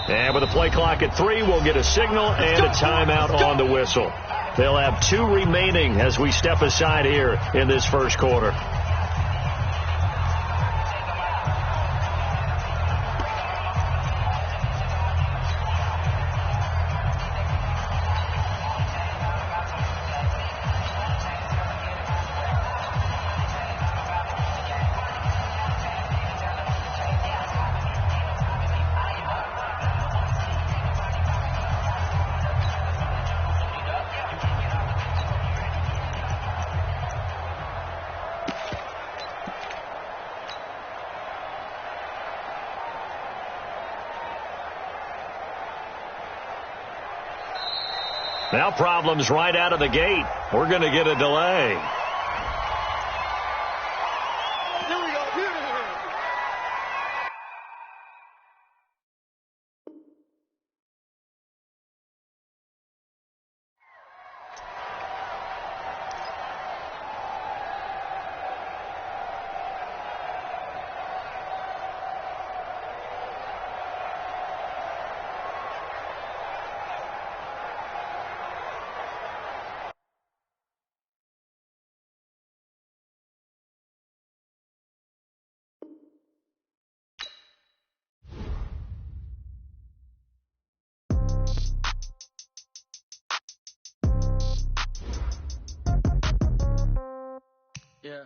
And with the play clock at 3, we'll get a signal and a timeout on the whistle. They'll have 2 remaining as we step aside here in this first quarter. Now problems right out of the gate. We're going to get a delay. Yeah.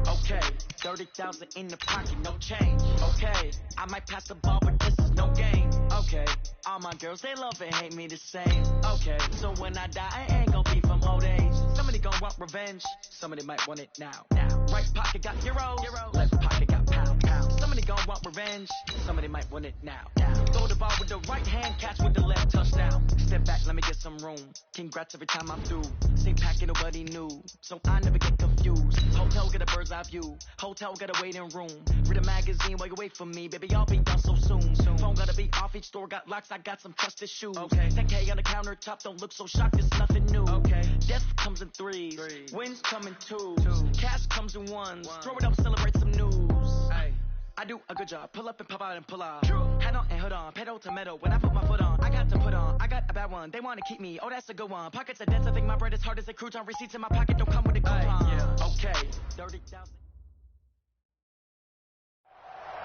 Okay. 30,000 in the pocket, no change. Okay. I might pass the ball, but this is no game. Okay. All my girls, they love and hate me the same. Okay. So when I die, I ain't gonna be from old age. Somebody gonna want revenge. Somebody might want it now. Right pocket got heroes. Left pocket got pound. Somebody gonna want revenge. Somebody might want it now. Throw the ball with the right hand, catch with the left, touchdown. Step back, let me get some room. Congrats every time I'm through. Same packet, nobody knew. So I never get confused. Hotel get a bird's eye view. Hotel got a waiting room. Read a magazine while you wait for me. Baby, I'll be done so soon. Phone gotta be off, each store got locks. I got some trusted shoes. Okay. 10K on the countertop, don't look so shocked, it's nothing new. Okay. Death comes in threes. Wins come in twos. Cash comes in ones. Throw it up, celebrate some news. Ay. I do a good job. Pull up and pop out and pull off. Head on and hood on. Pedal to metal. When I put my foot on, I got to put on. I got a bad one. They want to keep me. Oh, that's a good one. Pockets are dense. I think my bread is hard as a crouton. Receipts in my pocket don't come with a coupon. Yeah. Okay. 30,000.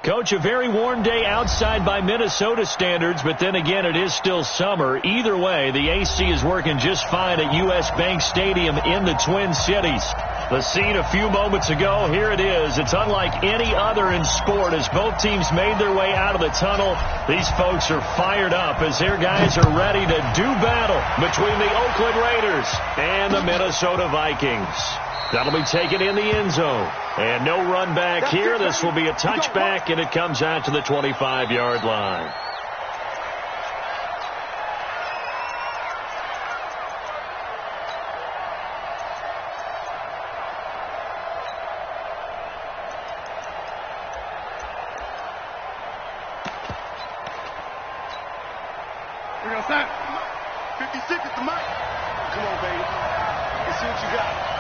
Coach, a very warm day outside by Minnesota standards, but then again, it is still summer. Either way, the AC is working just fine at U.S. Bank Stadium in the Twin Cities. The scene a few moments ago, here it is. It's unlike any other in sport as both teams made their way out of the tunnel. These folks are fired up as their guys are ready to do battle between the Oakland Raiders and the Minnesota Vikings. That'll be taken in the end zone. And no run back here. This will be a touchback, and it comes out to the 25-yard line. We're going to snap. 56 at the mic. Come on, baby. Let's see what you got.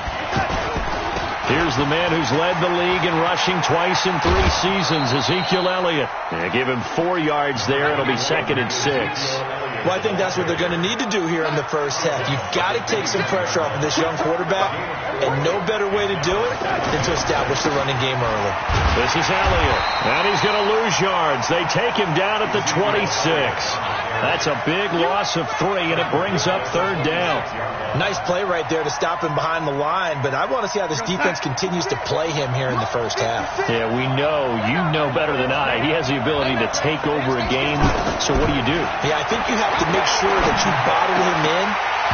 Here's the man who's led the league in rushing twice in 3 seasons, Ezekiel Elliott. Give him 4 yards there. It'll be 2nd and 6. Well, I think that's what they're going to need to do here in the first half. You've got to take some pressure off of this young quarterback, and no better way to do it than to establish the running game early. This is Elliott, and he's going to lose yards. They take him down at the 26. That's a big loss of 3, and it brings up 3rd down. Nice play right there to stop him behind the line, but I want to see how this defense continues to play him here in the first half. Yeah, we know. You know better than I. He has the ability to take over a game, so what do you do? Yeah, I think you have to make sure that you bottle him in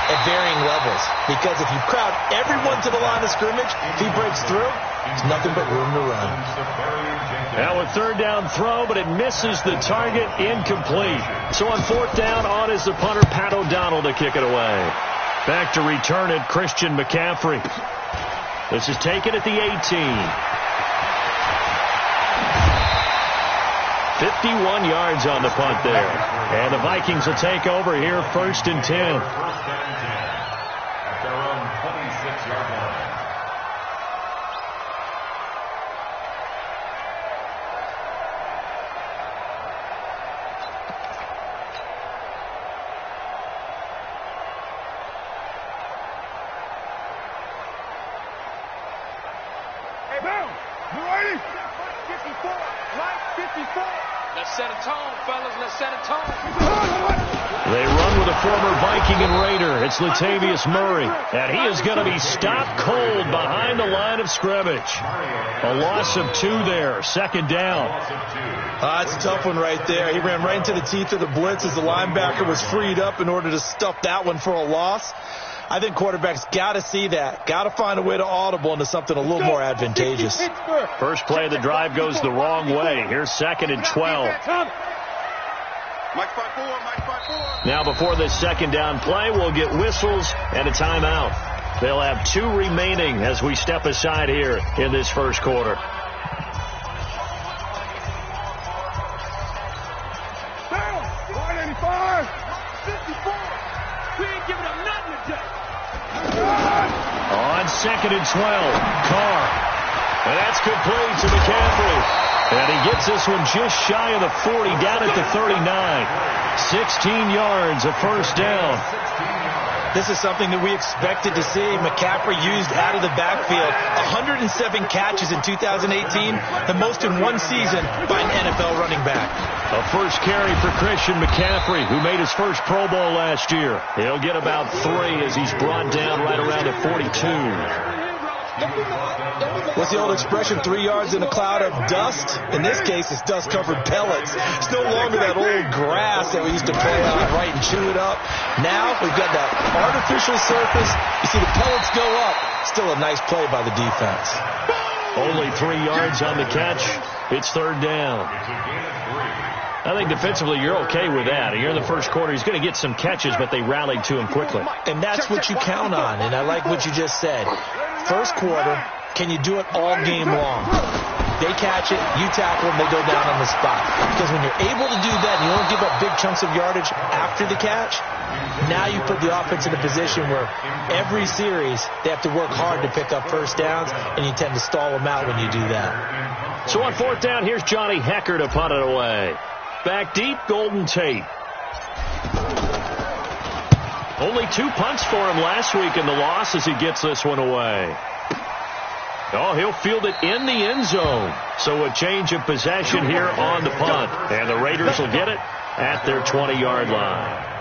at varying levels, because if you crowd everyone to the line of scrimmage, if he breaks through, there's nothing but room to run. Now a 3rd down throw, but it misses the target, incomplete. So on 4th down, on is the punter, Pat O'Donnell, to kick it away. Back to return it, Christian McCaffrey. This is taken at the 18. 51 yards on the punt there. And the Vikings will take over here, 1st and 10. Their own 26-yard line. Let's set a tone, fellas. Let's set a tone. They run with a former Viking and Raider. It's Latavius Murray, and he is going to be stopped cold behind the line of scrimmage. A loss of 2 there, second down. It's a tough one right there. He ran right into the teeth of the blitz as the linebacker was freed up in order to stuff that one for a loss. I think quarterbacks got to see that. Got to find a way to audible into something a little more advantageous. First play of the drive goes the wrong way. Here's 2nd and 12. Now before this second down play, we'll get whistles and a timeout. They'll have 2 remaining as we step aside here in this first quarter. On 2nd and 12, Carr. And that's complete to McCaffrey. And he gets this one just shy of the 40, down at the 39. 16 yards, a first down. This is something that we expected to see. McCaffrey used out of the backfield. 107 catches in 2018, the most in one season by an NFL running back. A first carry for Christian McCaffrey, who made his first Pro Bowl last year. He'll get about 3 as he's brought down right around the 42. What's the old expression, 3 yards in a cloud of dust? In this case, it's dust-covered pellets. It's no longer that old grass that we used to play on, right, and chew it up. Now we've got that artificial surface. You see the pellets go up. Still a nice play by the defense. Only 3 yards on the catch. It's third down. I think defensively you're okay with that. You're in the first quarter. He's going to get some catches, but they rallied to him quickly. And that's what you count on, and I like what you just said. First quarter, can you do it all game long? They catch it, you tackle them, they go down on the spot. Because when you're able to do that and you don't give up big chunks of yardage after the catch, now you put the offense in a position where every series they have to work hard to pick up first downs, and you tend to stall them out when you do that. So on fourth down, here's Johnny Hecker to punt it away. Back deep, Golden Tate. Only 2 punts for him last week in the loss as he gets this one away. Oh, he'll field it in the end zone. So a change of possession here on the punt. And the Raiders will get it at their 20-yard line.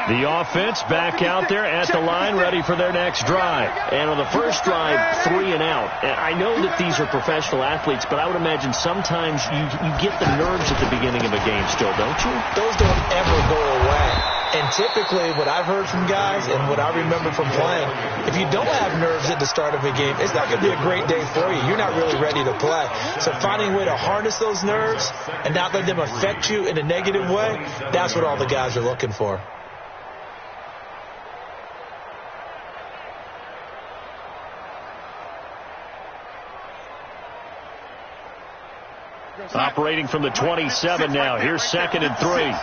The offense back out there at the line, ready for their next drive. And on the first drive, 3 and out. And I know that these are professional athletes, but I would imagine sometimes you get the nerves at the beginning of a game still, don't you? Those don't ever go away. And typically what I've heard from guys and what I remember from playing, if you don't have nerves at the start of a game, it's not going to be a great day for you. You're not really ready to play. So finding a way to harness those nerves and not let them affect you in a negative way, that's what all the guys are looking for. Operating from the 27 now. Here's 2nd and 3.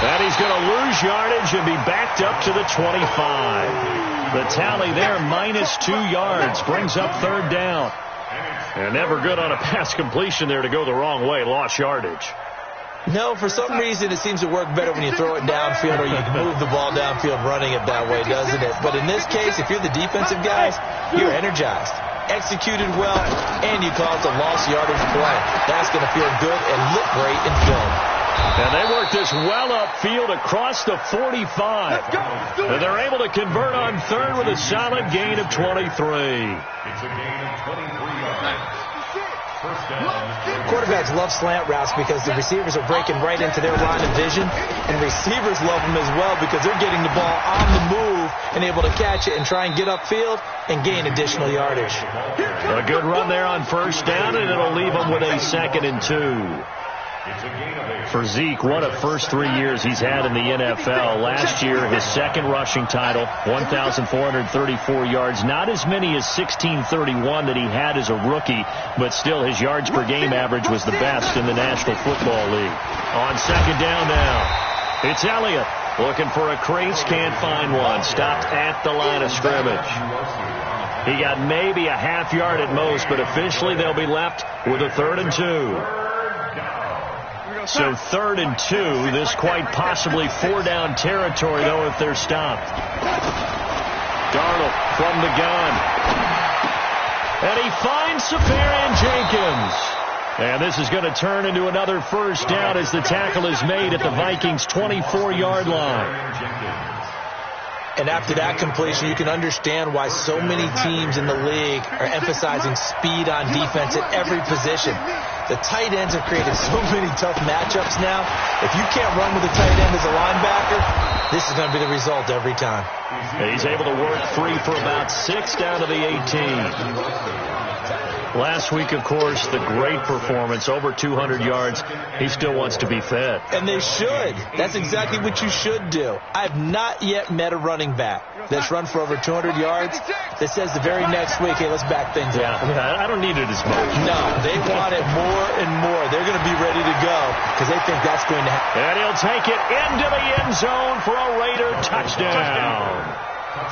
And he's going to lose yardage and be backed up to the 25. The tally there, -2 yards, brings up third down. And never good on a pass completion there to go the wrong way. Lost yardage. No, for some reason it seems to work better when you throw it downfield or you move the ball downfield running it that way, doesn't it? But in this case, if you're the defensive guys, you're energized, executed well, and you caused a lost yardage play. That's going to feel good and look great in film. And they work this well upfield across the 45. And they're able to convert on third with a solid gain of 23. It's a gain of 23 yards. Quarterbacks love slant routes because the receivers are breaking right into their line of vision, and receivers love them as well because they're getting the ball on the move and able to catch it and try and get upfield and gain additional yardage. A good run there on first down, and it'll leave them with a 2nd and 2. For Zeke, what a first 3 years he's had in the NFL. Last year, his second rushing title, 1,434 yards. Not as many as 1,631 that he had as a rookie, but still his yards per game average was the best in the National Football League. On second down now, it's Elliott looking for a crease, can't find one. Stopped at the line of scrimmage. He got maybe a half yard at most, but officially they'll be left with a 3rd and 2. So 3rd and 2. This quite possibly 4-down territory, though, if they're stopped. Darnold from the gun. And he finds Safarian-Jenkins. And this is going to turn into another 1st down as the tackle is made at the Vikings' 24-yard line. And after that completion, you can understand why so many teams in the league are emphasizing speed on defense at every position. The tight ends have created so many tough matchups now. If you can't run with a tight end as a linebacker, this is going to be the result every time. He's able to work free for about 6 down to the 18. Last week, of course, the great performance, over 200 yards. He still wants to be fed. And they should. That's exactly what you should do. I've not yet met a running back that's run for over 200 yards that says the very next week, hey, let's back things up. I don't need it as much. No, they want it more and more. They're going to be ready to go because they think that's going to happen. And he'll take it into the end zone for a Raider touchdown.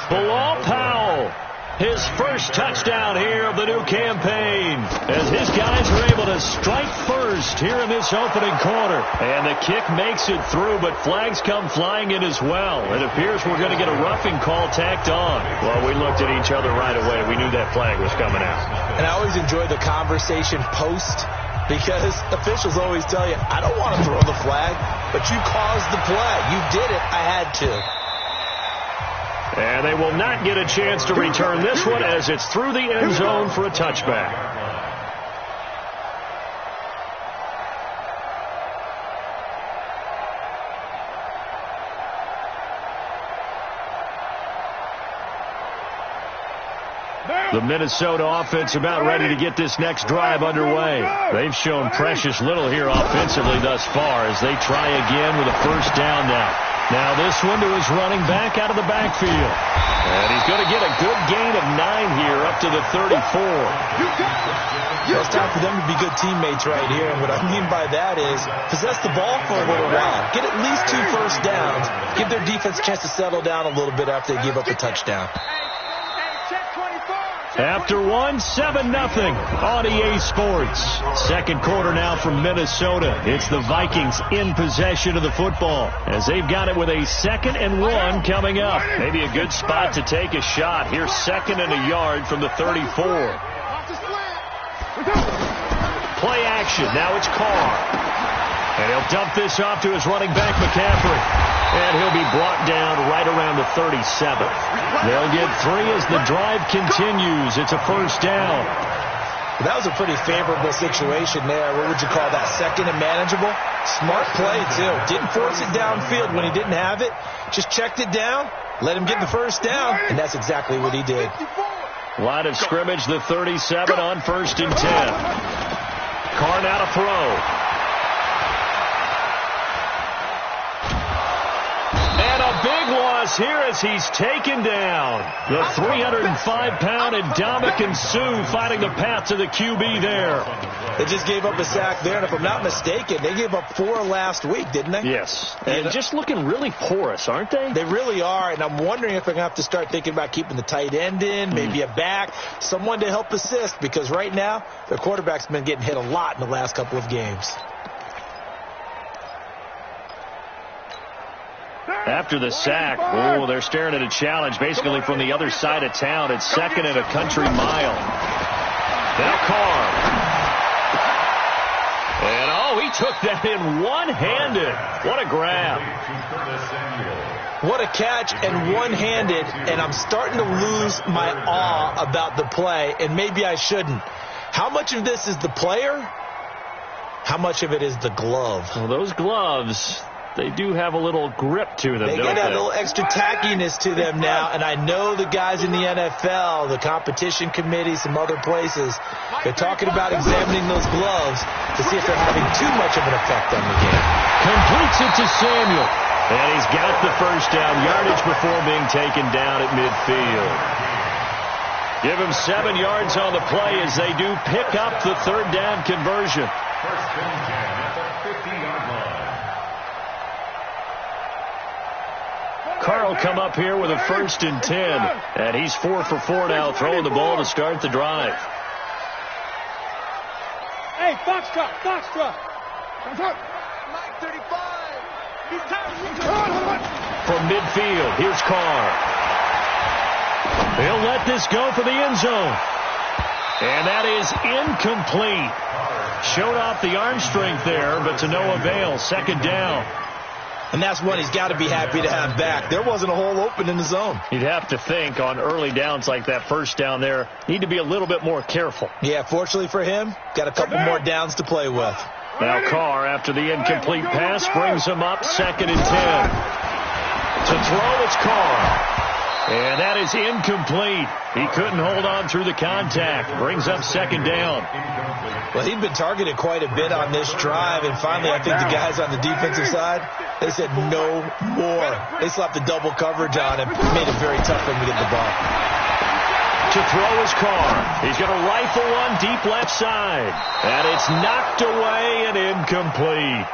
Bilal Powell. His first touchdown here of the new campaign as his guys are able to strike first here in this opening quarter. And the kick makes it through, but flags come flying in as well. It appears we're going to get a roughing call tacked on. Well, we looked at each other right away. We knew that flag was coming out. And I always enjoy the conversation post because officials always tell you, I don't want to throw the flag, but you caused the play. You did it. I had to. And they will not get a chance to return this one as it's through the end zone for a touchback. The Minnesota offense about ready to get this next drive underway. They've shown precious little here offensively thus far as they try again with a 1st down now. Now this one to his running back out of the backfield. And he's going to get a good gain of 9 here up to the 34. It's time for them to be good teammates right here. And what I mean by that is possess the ball for a little while. Get at least 2 first downs. Give their defense a chance to settle down a little bit after they give up a touchdown. After 1, 7-0 on EA Sports. 2nd quarter now from Minnesota. It's the Vikings in possession of the football as they've got it with a 2nd and 1 coming up. Maybe a good spot to take a shot. Here's 2nd and a yard from the 34. Play action. Now it's Carr. And he'll dump this off to his running back, McCaffrey. And he'll be brought down right around the 37. They'll get 3 as the drive continues. It's a 1st down. That was a pretty favorable situation there. What would you call that? 2nd and manageable? Smart play, too. Didn't force it downfield when he didn't have it. Just checked it down, let him get the 1st down, and that's exactly what he did. Line of scrimmage, the 37 on 1st and 10. Carr now to throw. Big loss here as he's taken down. The 305-pound Ndamukong Suh fighting the path to the QB there. They just gave up a sack there, and if I'm not mistaken, they gave up 4 last week, didn't they? Yes. And just looking really porous, aren't they? They really are, and I'm wondering if they're going to have to start thinking about keeping the tight end in, maybe a back, someone to help assist, because right now, their quarterback's been getting hit a lot in the last couple of games. After the sack, they're staring at a challenge basically from the other side of town. It's 2nd and a country mile. Now Carr. And, he took that in one-handed. What a grab. What a catch and one-handed, and I'm starting to lose my awe about the play, and maybe I shouldn't. How much of this is the player? How much of it is the glove? Well, those gloves, they do have a little grip to them, They don't get a little extra tackiness to them now, and I know the guys in the NFL, the competition committee, some other places, they're talking about examining those gloves to see if they're having too much of an effect on the game. Completes it to Samuel, and he's got the 1st down yardage before being taken down at midfield. Give him 7 yards on the play as they do pick up the 3rd down conversion. Carl come up here with a 1st and 10. And he's 4 for 4 now, throwing the ball to start the drive. Hey, Foxtrot. From midfield, here's Carr. He'll let this go for the end zone. And that is incomplete. Showed off the arm strength there, but to no avail. Second down. And that's one he's got to be happy to have back. There wasn't a hole open in the zone. You'd have to think on early downs like that first down there, need to be a little bit more careful. Yeah, fortunately for him, got a couple more downs to play with. Now Carr, after the incomplete pass, brings him up 2nd and 10. To throw, it's Carr. And that is incomplete. He couldn't hold on through the contact. Brings up 2nd down. Well, he'd been targeted quite a bit on this drive, and finally I think the guys on the defensive side, they said no more. They slapped the double coverage on him, made it very tough for him to get the ball. To throw is Carr. He's going to rifle one deep left side. And it's knocked away and incomplete.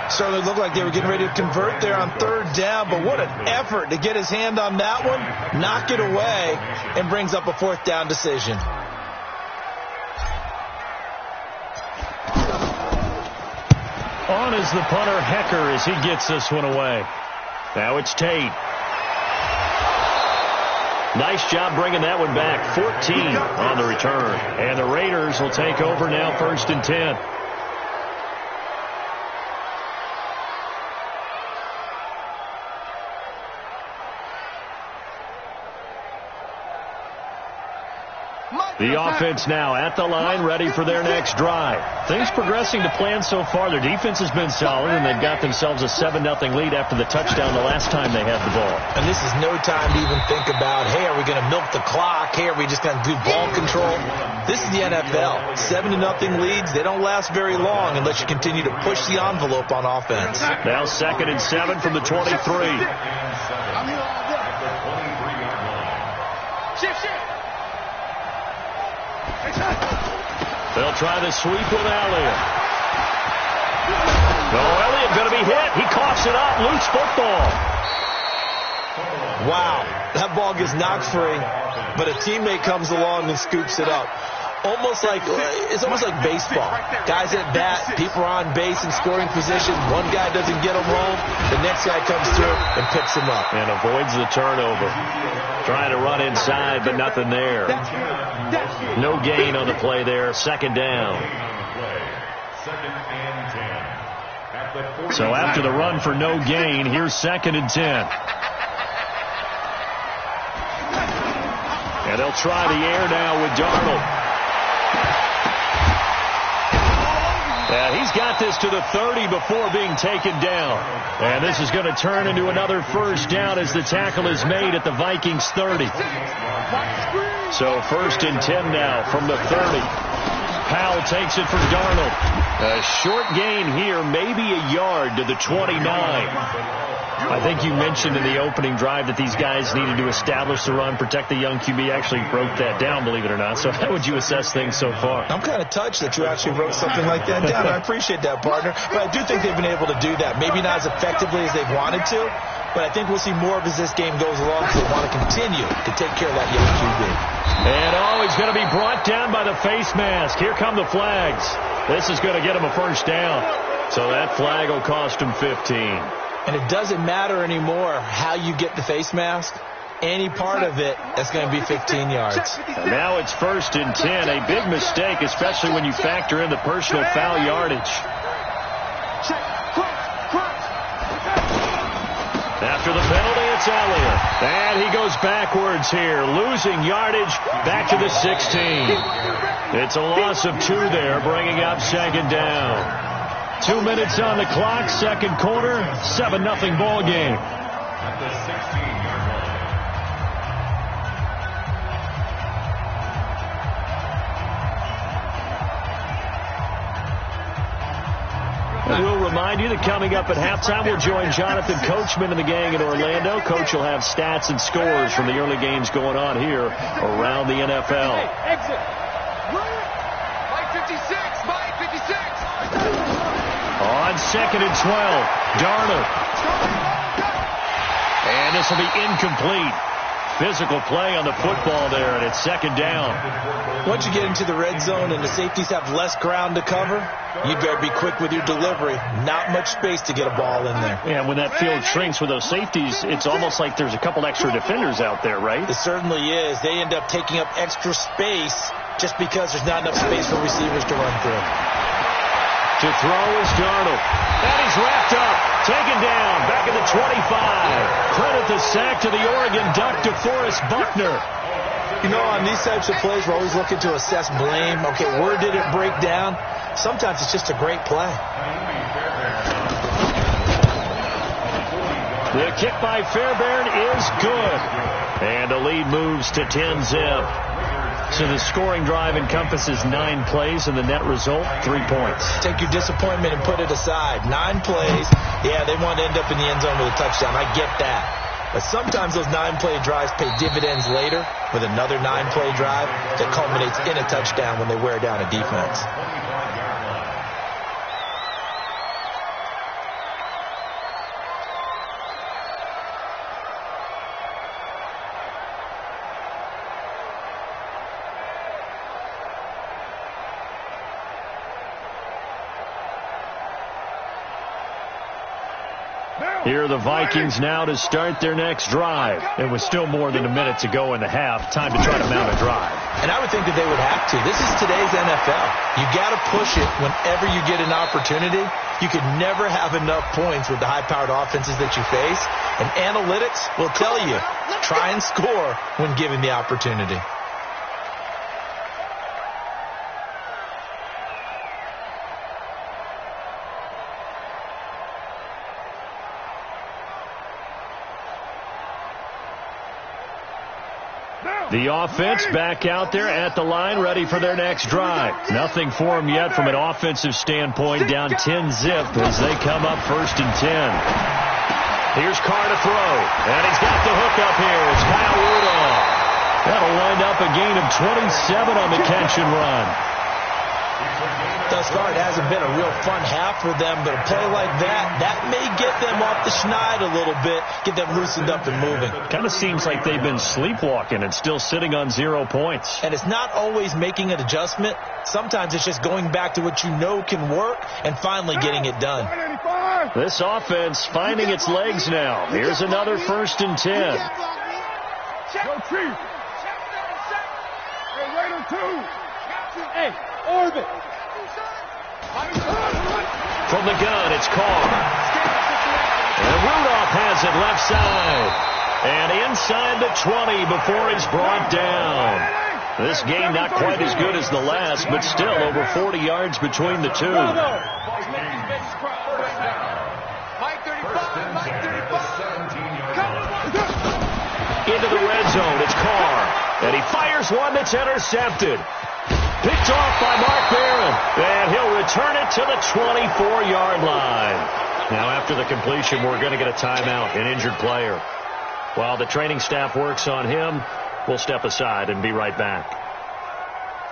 Certainly looked like they were getting ready to convert there on 3rd down, but what an effort to get his hand on that one, knock it away, and brings up a 4th down decision. On is the punter, Hecker, as he gets this one away. Now it's Tate. Nice job bringing that one back. 14 on the return. And the Raiders will take over now, 1st and 10. The offense now at the line, ready for their next drive. Things progressing to plan so far. Their defense has been solid, and they've got themselves a 7-0 lead after the touchdown the last time they had the ball. And this is no time to even think about, hey, are we going to milk the clock? Hey, are we just going to do ball control? This is the NFL. 7-0 leads, they don't last very long unless you continue to push the envelope on offense. Now 2nd and 7 from the 23. They'll try the sweep with Elliott. No, Elliott going to be hit. He coughs it up. Loose football. Wow. That ball gets knocked free, but a teammate comes along and scoops it up. It's almost like baseball. Guys at bat, people are on base in scoring position. One guy doesn't get him home. The next guy comes through and picks him up. And avoids the turnover. Trying to run inside, but nothing there. No gain on the play there. 2nd down. So after the run for no gain, here's 2nd and 10. And they'll try the air now with Darnold. And he's got this to the 30 before being taken down. And this is going to turn into another 1st down as the tackle is made at the Vikings 30. So 1st and 10 now from the 30. Powell takes it from Darnold. A short gain here, maybe a yard to the 29. I think you mentioned in the opening drive that these guys needed to establish the run, protect the young QB. Actually broke that down, believe it or not. So how would you assess things so far? I'm kind of touched that you actually wrote something like that down. I appreciate that, partner. But I do think they've been able to do that. Maybe not as effectively as they've wanted to, but I think we'll see more of as this game goes along because they want to continue to take care of that young QB. And he's going to be brought down by the face mask. Here come the flags. This is going to get him a 1st down. So that flag will cost him 15. And it doesn't matter anymore how you get the face mask. Any part of it, that's going to be 15 yards. And now it's 1st and 10. A big mistake, especially when you factor in the personal foul yardage. After the penalty, it's Elliott. And he goes backwards here, losing yardage back to the 16. It's a loss of 2 there, bringing up 2nd down. 2 minutes on the clock, 2nd quarter, 7-0 ball game. And we'll remind you that coming up at halftime, we'll join Jonathan Coachman and the gang in Orlando. Coach will have stats and scores from the early games going on here around the NFL. Exit. Mike 56. Mike 56. On 2nd and 12, Darnold. And this will be incomplete. physical play on the football there, and it's second down. Once you get into the red zone and the safeties have less ground to cover, you better be quick with your delivery. Not much space to get a ball in there. Yeah, when that field shrinks with those safeties, it's almost like there's a couple extra defenders out there, right? It certainly is. They end up taking up extra space just because there's not enough space for receivers to run through. To throw is Darnold. And he's wrapped up. Taken down. Back at the 25. Credit the sack to the Oregon Duck, DeForest Buckner. You know, on these types of plays, we're always looking to assess blame. Okay, where did it break down? Sometimes it's just a great play. The kick by Fairbairn is good. And the lead moves to 10-zip. So the scoring drive encompasses 9 plays, and the net result, 3 points. Take your disappointment and put it aside. 9 plays. Yeah, they want to end up in the end zone with a touchdown. I get that. But sometimes those 9-play drives pay dividends later with another 9-play drive that culminates in a touchdown when they wear down a defense. Here are the Vikings now to start their next drive. It was still more than a minute to go in the half. Time to try to mount a drive. And I would think that they would have to. This is today's NFL. You got to push it whenever you get an opportunity. You could never have enough points with the high-powered offenses that you face. And analytics will tell you, try and score when given the opportunity. The offense back out there at the line, ready for their next drive. Nothing for them yet from an offensive standpoint, down 10-zip as they come up 1st and 10. Here's Carr to throw, and he's got the hook up here. It's Kyle Rudolph. That'll wind up a gain of 27 on the catch and run. Thus far, it hasn't been a real fun half for them, but a play like that may get them off the schneid a little bit, get them loosened up and moving. Kind of seems like they've been sleepwalking and still sitting on 0 points. And it's not always making an adjustment. Sometimes it's just going back to what you know can work and finally getting it done. This offense finding its legs now. Here's another 1st and 10. Go Chief. Hey, Raider 2. Hey, orbit. From the gun, it's Carr. And Rudolph has it left side. And inside the 20 before he's brought down. This game not quite as good as the last, but still over 40 yards between the two. Mike 35, Mike 35. Into the red zone, it's Carr. And he fires one that's intercepted. Picked off by Mark Barron, and he'll return it to the 24-yard line. Now, after the completion, we're going to get a timeout, an injured player. While the training staff works on him, we'll step aside and be right back.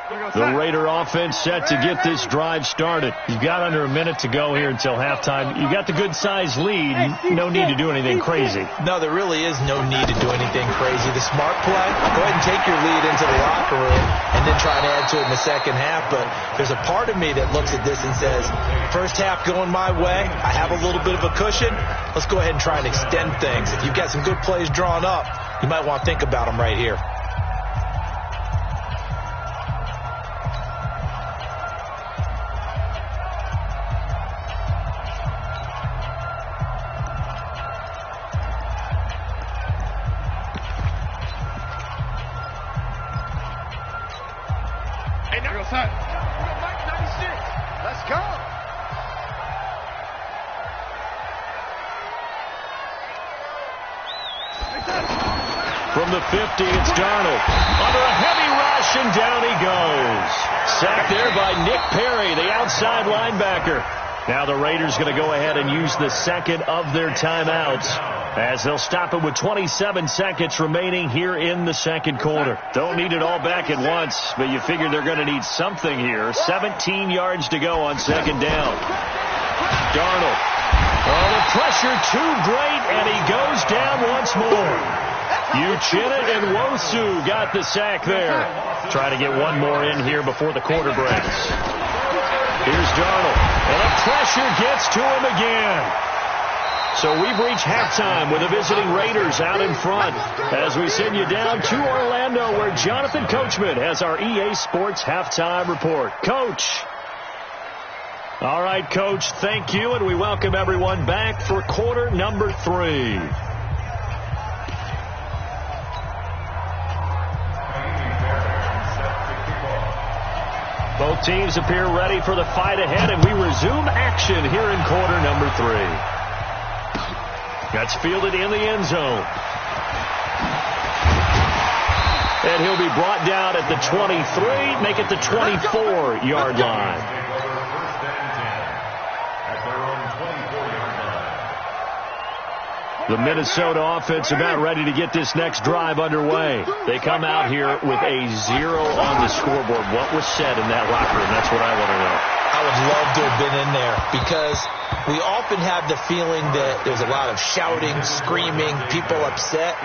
The Raider offense set to get this drive started. You've got under a minute to go here until halftime. You've got the good-sized lead. No need to do anything crazy. No, there really is no need to do anything crazy. The smart play, go ahead and take your lead into the locker room and then try and add to it in the second half. But there's a part of me that looks at this and says, first half going my way, I have a little bit of a cushion. Let's go ahead and try and extend things. If you've got some good plays drawn up, you might want to think about them right here. Let's go. From the 50, it's Darnold. Under a heavy rush, and down he goes. Sacked there by Nick Perry, the outside linebacker. Now the Raiders going to go ahead and use the second of their timeouts as they'll stop it with 27 seconds remaining here in the second quarter. Don't need it all back at once, but you figure they're going to need something here. 17 yards to go on second down. Darnold. Oh, the pressure too great, and he goes down once more. Uchenna and Wosu got the sack there. Try to get one more in here before the quarter breaks. Here's Darnold. And the pressure gets to him again. So we've reached halftime with the visiting Raiders out in front as we send you down to Orlando where Jonathan Coachman has our EA Sports Halftime Report. Coach. All right, Coach, thank you, and we welcome everyone back for quarter number 3. Both teams appear ready for the fight ahead, and we resume action here in quarter number 3. That's fielded in the end zone. And he'll be brought down at the 23, make it the 24-yard line. The Minnesota offense about ready to get this next drive underway. They come out here with a 0 on the scoreboard. What was said in that locker room? That's what I want to know. I would love to have been in there because we often have the feeling that there's a lot of shouting, screaming, people upset.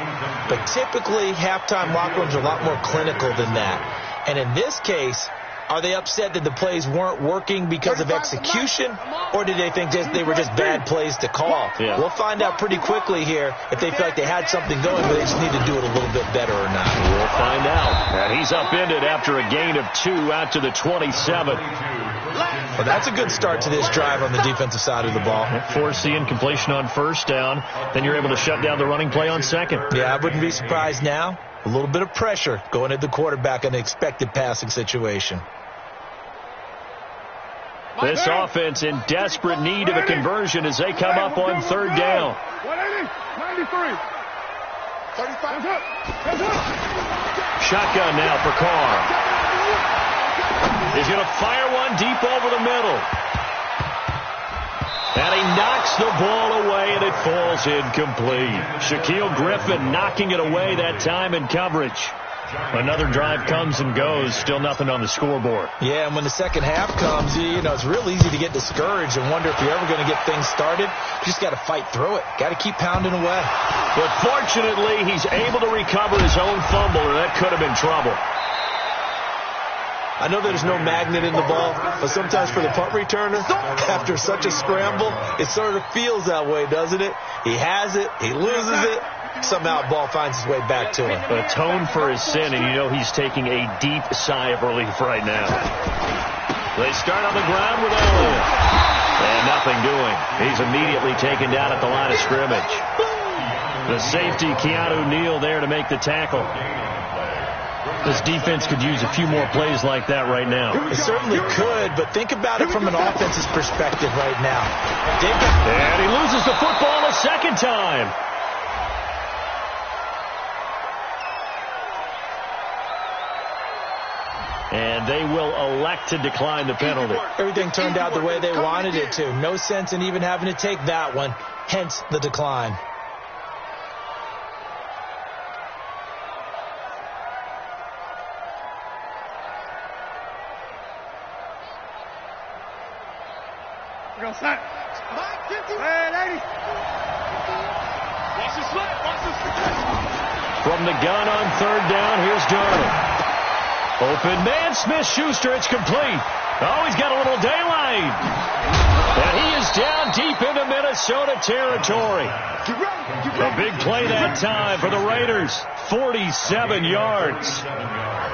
But typically, halftime locker rooms are a lot more clinical than that. And in this case, are they upset that the plays weren't working because of execution, or did they think they were just bad plays to call? Yeah. We'll find out pretty quickly here if they feel like they had something going, but they just need to do it a little bit better or not. We'll find out. And he's upended after a gain of 2 out to the 27. Well, that's a good start to this drive on the defensive side of the ball. Force the incompletion on first down. Then you're able to shut down the running play on second. Yeah, I wouldn't be surprised now. A little bit of pressure going at the quarterback in an expected passing situation. This offense in desperate need of a conversion as they come up on third down. 93. 35. Shotgun now for Carr. He's going to fire one deep over the middle. And he knocks the ball away, and it falls incomplete. Shaquille Griffin knocking it away that time in coverage. Another drive comes and goes, still nothing on the scoreboard. Yeah, and when the second half comes, you know, it's real easy to get discouraged and wonder if you're ever going to get things started. You just got to fight through it. Got to keep pounding away. But fortunately, he's able to recover his own fumble, or that could have been trouble. I know there's no magnet in the ball, but sometimes for the punt returner, after such a scramble, it sort of feels that way, doesn't it? He has it, he loses it, somehow the ball finds its way back to him. Atone for his sin, and you know he's taking a deep sigh of relief right now. They start on the ground with Elliott. And nothing doing. He's immediately taken down at the line of scrimmage. The safety, Keanu Neal, there to make the tackle. This defense could use a few more plays like that right now. It certainly could, but think about it from an offense's perspective right now. And he loses the football a second time. And they will elect to decline the penalty. Everything turned out the way they wanted it to. No sense in even having to take that one, hence the decline. We're going to snap. 80. Watch the slip. Watch the slip. From the gun on third down, here's Darnold. Open man, Smith-Schuster, it's complete. Oh, he's got a little daylight. And he is down deep into Minnesota territory. A big play that time for the Raiders. 47 yards.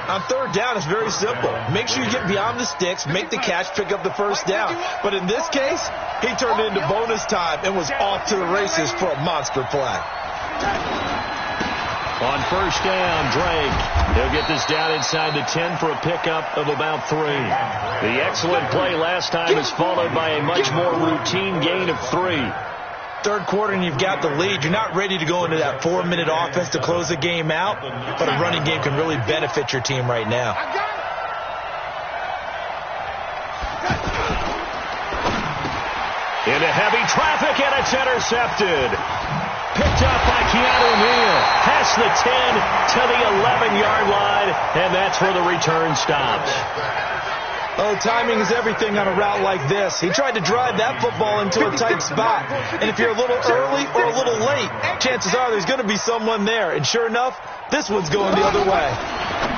On third down, it's very simple. Make sure you get beyond the sticks, make the catch, pick up the first down. But in this case, he turned into bonus time and was off to the races for a monster play. On first down, Drake. He'll get this down inside the 10 for a pickup of about 3. The excellent play last time is followed by a much more routine gain of 3. Third quarter and you've got the lead. You're not ready to go into that 4-minute offense to close the game out, but a running game can really benefit your team right now. Into heavy traffic, and it's intercepted. Picked up by Keanu Neal. Past the 10 to the 11-yard line, and that's where the return stops. Oh, timing is everything on a route like this. He tried to drive that football into a tight spot. And if you're a little early or a little late, chances are there's going to be someone there. And sure enough, this one's going the other way.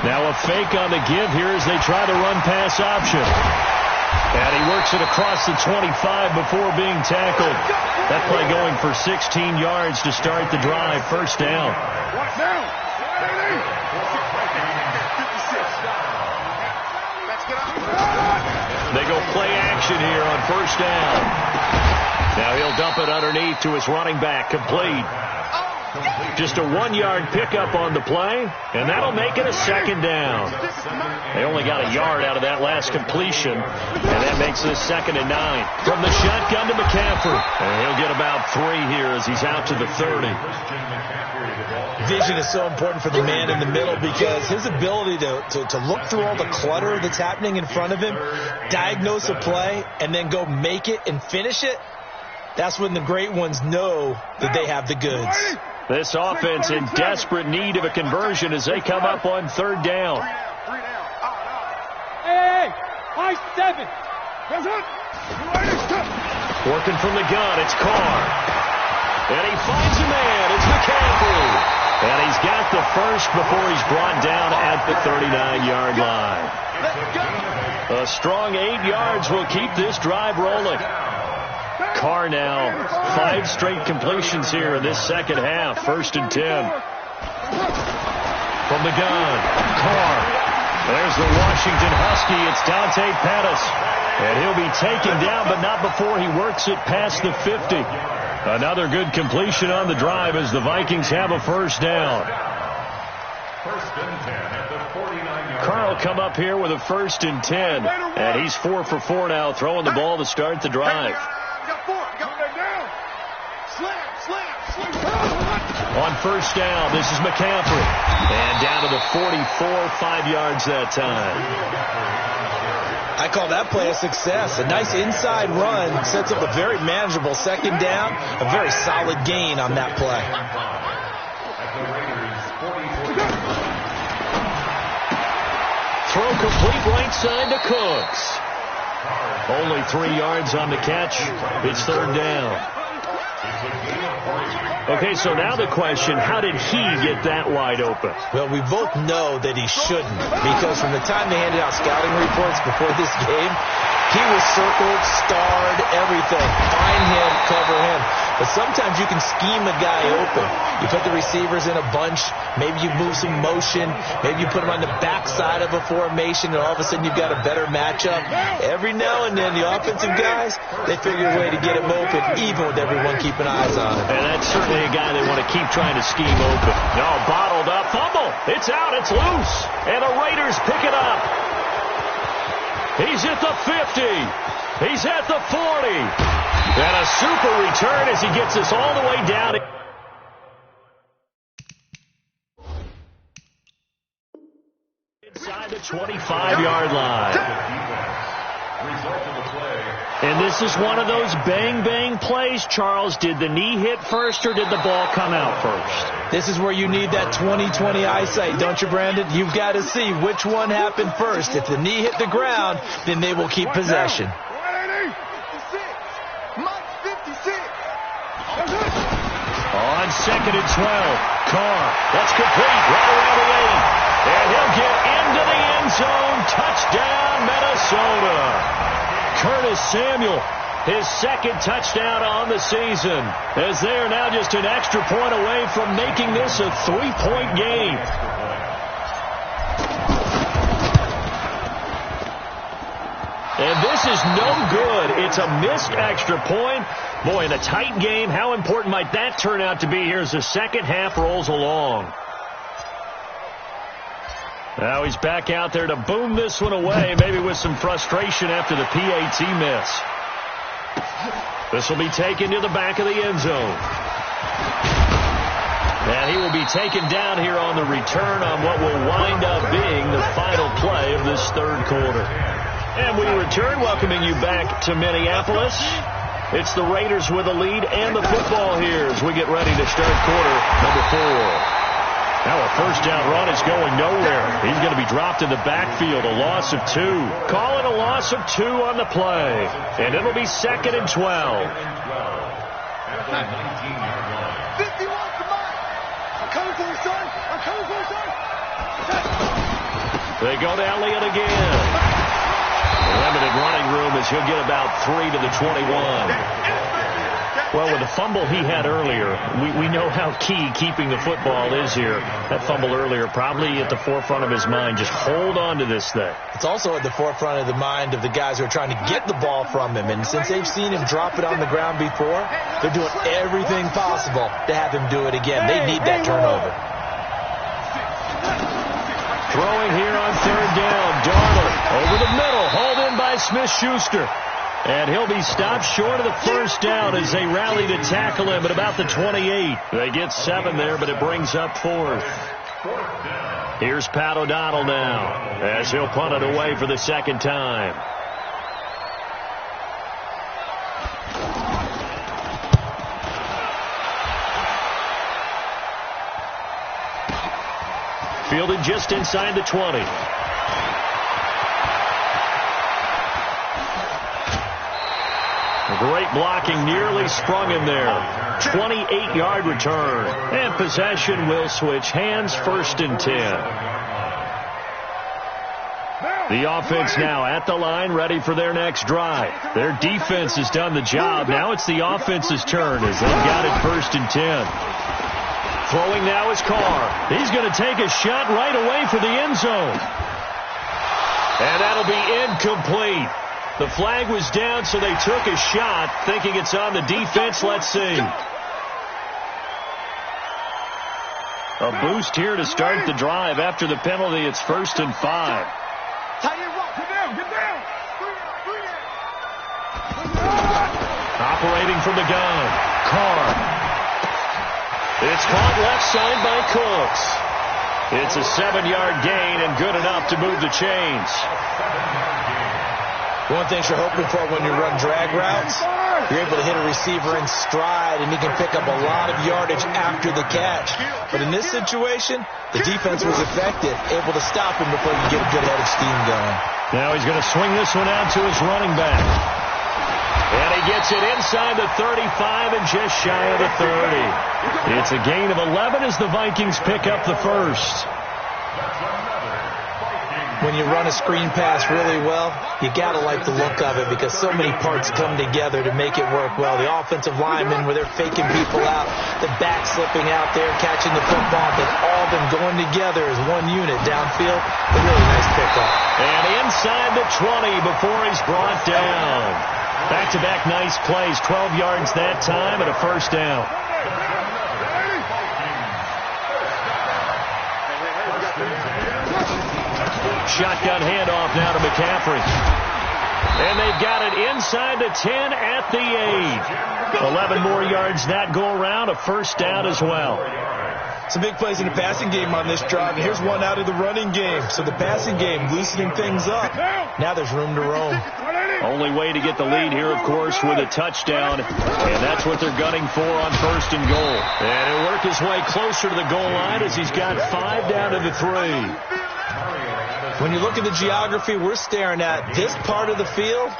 Now a fake on the give here as they try to run pass option. And he works it across the 25 before being tackled. That play going for 16 yards to start the drive. First down. They go play action here on first down. Now he'll dump it underneath to his running back. Complete. Just a 1-yard pickup on the play, and that'll make it a second down. They only got a yard out of that last completion, and that makes it a 2nd and 9. From the shotgun to McCaffrey, and he'll get about 3 here as he's out to the 30. Vision is so important for the man in the middle because his ability to look through all the clutter that's happening in front of him, diagnose a play, and then go make it and finish it, that's when the great ones know that they have the goods. This offense in desperate need of a conversion as they come up on 3rd down. Hey, 5-7. Working from the gun, it's Carr. And he finds a man, it's McCaffrey. And he's got the first before he's brought down at the 39-yard line. A strong 8 yards will keep this drive rolling. Carr now 5 straight completions here in this second half. 1st and 10. From the gun, Carr. There's the Washington Husky. It's Dante Pettis. And he'll be taken down, but not before he works it past the 50. Another good completion on the drive as the Vikings have a first down. Carr will come up here with a 1st and 10. And he's 4 for 4 now, throwing the ball to start the drive. On first down, this is McCaffrey. And down to the 44, 5 yards that time. I call that play a success. A nice inside run sets up a very manageable 2nd down. A very solid gain on that play. Throw complete right side to Cooks. Only 3 yards on the catch. It's 3rd down. Okay, so now the question, how did he get that wide open? Well, we both know that he shouldn't, because from the time they handed out scouting reports before this game, he was circled, starred, everything. Find him, cover him. But sometimes you can scheme a guy open. You put the receivers in a bunch. Maybe you move some motion. Maybe you put them on the backside of a formation, and all of a sudden you've got a better matchup. Every now and then, the offensive guys, they figure a way to get him open, even with everyone keeping eyes on him. And that's certainly a guy they want to keep trying to scheme open. No, bottled up. Fumble. It's out. It's loose. And the Raiders pick it up. He's at the 50. He's at the 40. And a super return as he gets us all the way down. Inside the 25-yard line. And this is one of those bang-bang plays, Charles. Did the knee hit first or did the ball come out first? This is where you need that 20/20 eyesight, don't you, Brandon? You've got to see which one happened first. If the knee hit the ground, then they will keep possession. On 2nd and 12, Carr. That's complete right around the lane. And he'll get into the end zone. Touchdown, Minnesota. Curtis Samuel, his 2nd touchdown on the season, as they are now just an extra point away from making this a 3-point game. And this is no good. It's a missed extra point. Boy, in a tight game, how important might that turn out to be here as the second half rolls along? Now he's back out there to boom this one away, maybe with some frustration after the PAT miss. This will be taken to the back of the end zone. And he will be taken down here on the return on what will wind up being the final play of this 3rd quarter. And we return, welcoming you back to Minneapolis. It's the Raiders with a lead and the football here as we get ready to start quarter number 4. Now a first down run is going nowhere. He's going to be dropped in the backfield, a loss of 2. Call it a loss of 2 on the play. And it'll be 2nd and 12. 50 wants the mark. I'm coming for you, son. I'm coming for you, son. They go to Elliott again. Limited running room as he'll get about 3 to the 21. Well, with the fumble he had earlier, we know how key keeping the football is here. That fumble earlier probably at the forefront of his mind. Just hold on to this thing. It's also at the forefront of the mind of the guys who are trying to get the ball from him. And since they've seen him drop it on the ground before, they're doing everything possible to have him do it again. They need that turnover. Throwing here on 3rd down. Darnold over the middle. Hauled in by Smith-Schuster. And he'll be stopped short of the first down as they rally to tackle him at about the 28. They get 7 there, but it brings up 4th. Here's Pat O'Donnell now as he'll punt it away for the 2nd time. Fielded just inside the 20. Great blocking, nearly sprung him there. 28-yard return. And possession will switch hands, 1st and 10. The offense now at the line, ready for their next drive. Their defense has done the job. Now it's the offense's turn as they've got it 1st and 10. Throwing now is Carr. He's going to take a shot right away for the end zone. And that'll be incomplete. The flag was down, so they took a shot, thinking it's on the defense. Let's see. A boost here to start the drive. After the penalty, it's 1st and 5. Get down. Operating from the gun. Carr. It's caught left side by Cooks. It's a 7-yard gain and good enough to move the chains. One thing you're hoping for when you run drag routes, you're able to hit a receiver in stride, and he can pick up a lot of yardage after the catch. But in this situation, the defense was effective, able to stop him before you get a good head of steam going. Now he's going to swing this one out to his running back. And he gets it inside the 35 and just shy of the 30. It's a gain of 11 as the Vikings pick up the first. When you run a screen pass really well, you got to like the look of it because so many parts come together to make it work well. The offensive linemen, where they're faking people out, the back slipping out there, catching the football, they've all been going together as one unit downfield. A really nice pickup. And inside the 20 before he's brought down. Back-to-back nice plays, 12 yards that time and a first down. Shotgun handoff now to McCaffrey. And they've got it inside the 10 at the 8. 11 more yards that go around, a first down as well. Some big plays in the passing game on this drive. And here's one out of the running game. So the passing game loosening things up. Now there's room to roam. Only way to get the lead here, of course, with a touchdown. And that's what they're gunning for on 1st and goal. And he'll work his way closer to the goal line as he's got 5 down to the 3. When you look at the geography we're staring at, this part of the field,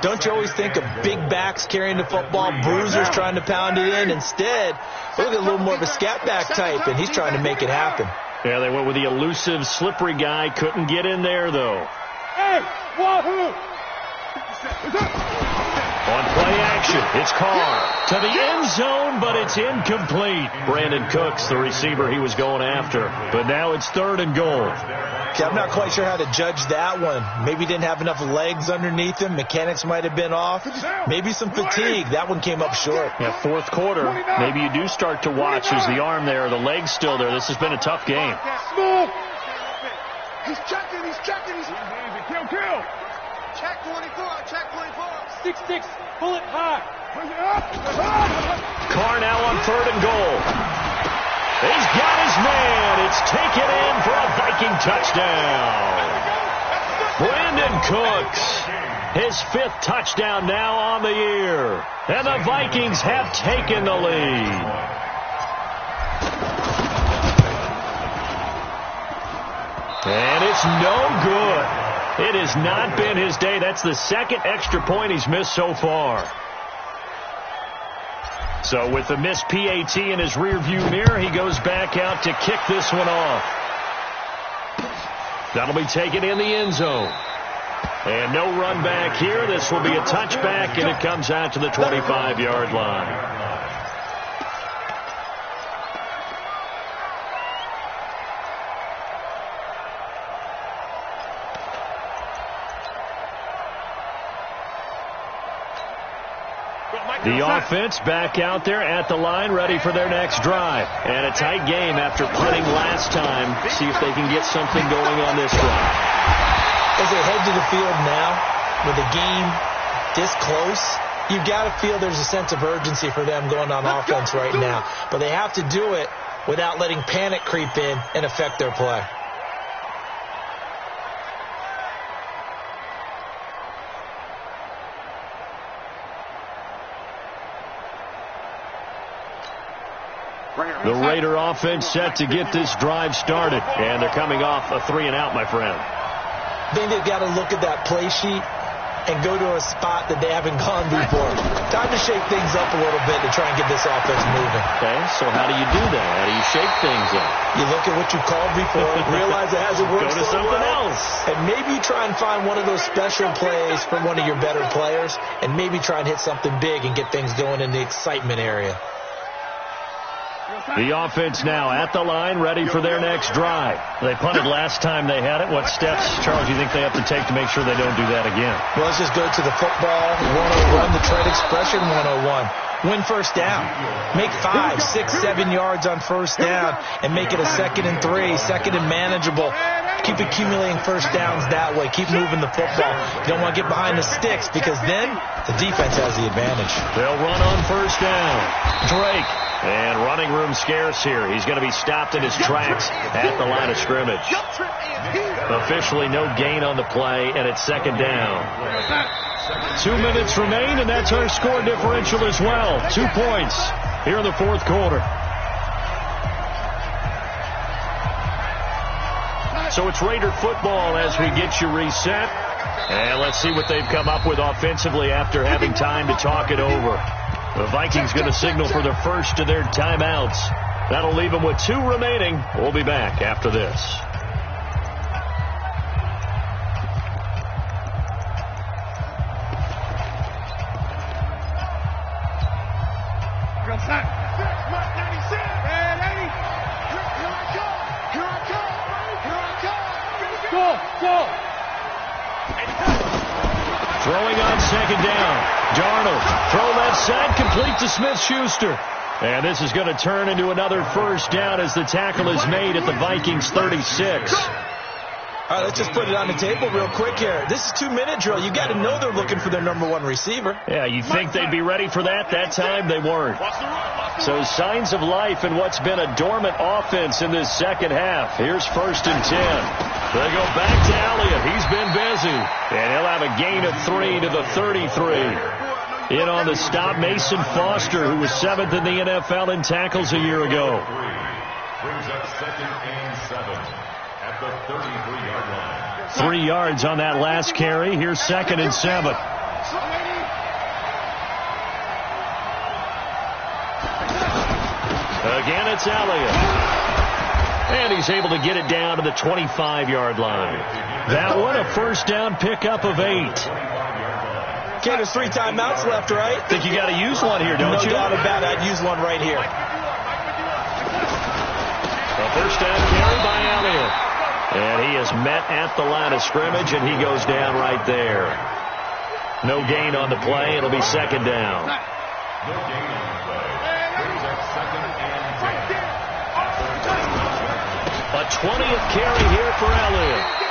don't you always think of big backs carrying the football, bruisers trying to pound it in? Instead, look at a little more of a scat back type, and he's trying to make it happen. Yeah, they went with the elusive, slippery guy. Couldn't get in there, though. Hey, wahoo! On play action, it's Carr to the end zone, but it's incomplete. Brandon Cooks, the receiver he was going after. But now it's 3rd and goal. Okay, I'm not quite sure how to judge that one. Maybe he didn't have enough legs underneath him. Mechanics might have been off. Maybe some fatigue. That one came up short. Yeah, 4th quarter. Maybe you do start to watch as the arm there, the leg's still there. This has been a tough game. He's checking. Kill. Check 24. 6-6, pull it high. Carr now on 3rd and goal. He's got his man. It's taken in for a Viking touchdown. Brandon Cooks, his 5th touchdown now on the year. And the Vikings have taken the lead. And it's no good. It has not been his day. That's the second extra point he's missed so far. So with the missed PAT in his rearview mirror, he goes back out to kick this one off. That'll be taken in the end zone. And no run back here. This will be a touchback, and it comes out to the 25-yard line. The offense back out there at the line, ready for their next drive. And a tight game after punting last time. See if they can get something going on this drive. As they head to the field now, with the game this close, you've got to feel there's a sense of urgency for them going on offense right now. But they have to do it without letting panic creep in and affect their play. The Raider offense set to get this drive started. And they're coming off a 3-and-out, my friend. I think they've got to look at that play sheet and go to a spot that they haven't gone before. Time to shake things up a little bit to try and get this offense moving. Okay, so how do you do that? How do you shake things up? You look at what you called before, realize it hasn't worked Go to so something well, else. and maybe try and find one of those special plays from one of your better players, and maybe try and hit something big and get things going in the excitement area. The offense now at the line, ready for their next drive. They punted last time they had it. What steps, Charles, do you think they have to take to make sure they don't do that again? Well, let's just go to the football 101, the trade expression 101. Win first down. Make 5, 6, 7 yards on first down and make it a 2nd and 3, 2nd and manageable. Keep accumulating first downs that way. Keep moving the football. You don't want to get behind the sticks because then the defense has the advantage. They'll run on first down. Drake. And running room scarce here. He's going to be stopped in his tracks at the line of scrimmage. Officially no gain on the play, and it's 2nd down. 2 minutes remain, and that's our score differential as well. 2 points here in the 4th quarter. So it's Raider football as we get you reset. And let's see what they've come up with offensively after having time to talk it over. The Vikings going to signal for the first of their timeouts. That'll leave them with 2 remaining. We'll be back after this. Go! Throwing on 2nd down. Darnold, throw left side, complete to Smith-Schuster. And this is going to turn into another first down as the tackle is made at the Vikings 36. All right, let's just put it on the table real quick here. This is 2-minute drill. You got to know they're looking for their number 1 receiver. Yeah, you think they'd be ready for that? That time they weren't. So signs of life in what's been a dormant offense in this second half. Here's 1st and 10. They go back to Elliott. He's been busy. And he'll have a gain of 3 to the 33. In on the stop, Mason Foster, who was 7th in the NFL in tackles a year ago. Brings up 2nd and 7 at the 33-yard line. 3 yards on that last carry. Here's 2nd and 7. Again, it's Elliott. And he's able to get it down to the 25-yard line. That one, a first down pickup of 8. Okay, there's 3 timeouts left, right? Think you got to use one here, don't you? No doubt about it. I'd use one right here. A first down carry by Elliott. And he is met at the line of scrimmage, and he goes down right there. No gain on the play. It'll be 2nd down. No gain on the play. Brings up 2nd and 10. A 20th carry here for Elliott.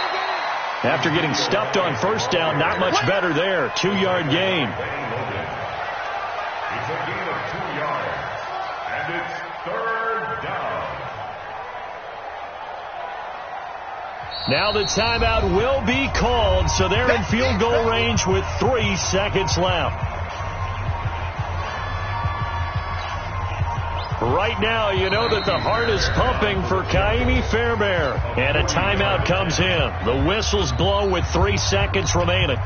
After getting stuffed on first down, not much better there. 2-yard gain. It's a gain of 2 yards. And it's 3rd down. Now the timeout will be called, so they're in field goal range with 3 seconds left. Right now, you know that the heart is pumping for Kaimi Fairbairn. And a timeout comes in. The whistles blow with 3 seconds remaining.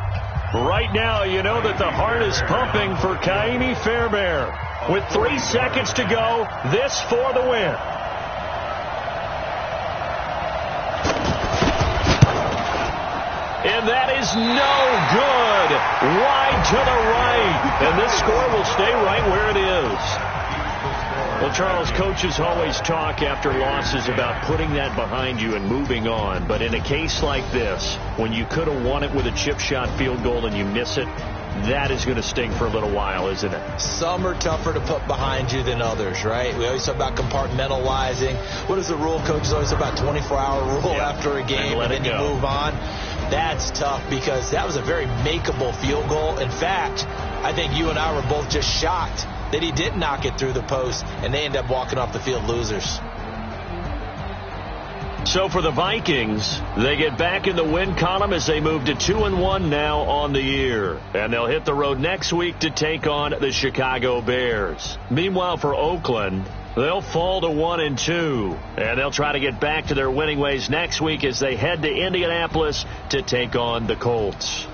Right now, you know that the heart is pumping for Kaimi Fairbairn. With 3 seconds to go, this for the win. And that is no good. Wide to the right. And this score will stay right where it is. Well, Charles, coaches always talk after losses about putting that behind you and moving on. But in a case like this, when you could have won it with a chip shot field goal and you miss it, that is going to sting for a little while, isn't it? Some are tougher to put behind you than others, right? We always talk about compartmentalizing. What is the rule? Coaches always talk about 24-hour rule after a game, and then you move on. That's tough because that was a very makeable field goal. In fact, I think you and I were both just shocked that he didn't knock it through the post, and they end up walking off the field losers. So for the Vikings, they get back in the win column as they move to 2-1 now on the year. And they'll hit the road next week to take on the Chicago Bears. Meanwhile, for Oakland, they'll fall to 1-2. And they'll try to get back to their winning ways next week as they head to Indianapolis to take on the Colts.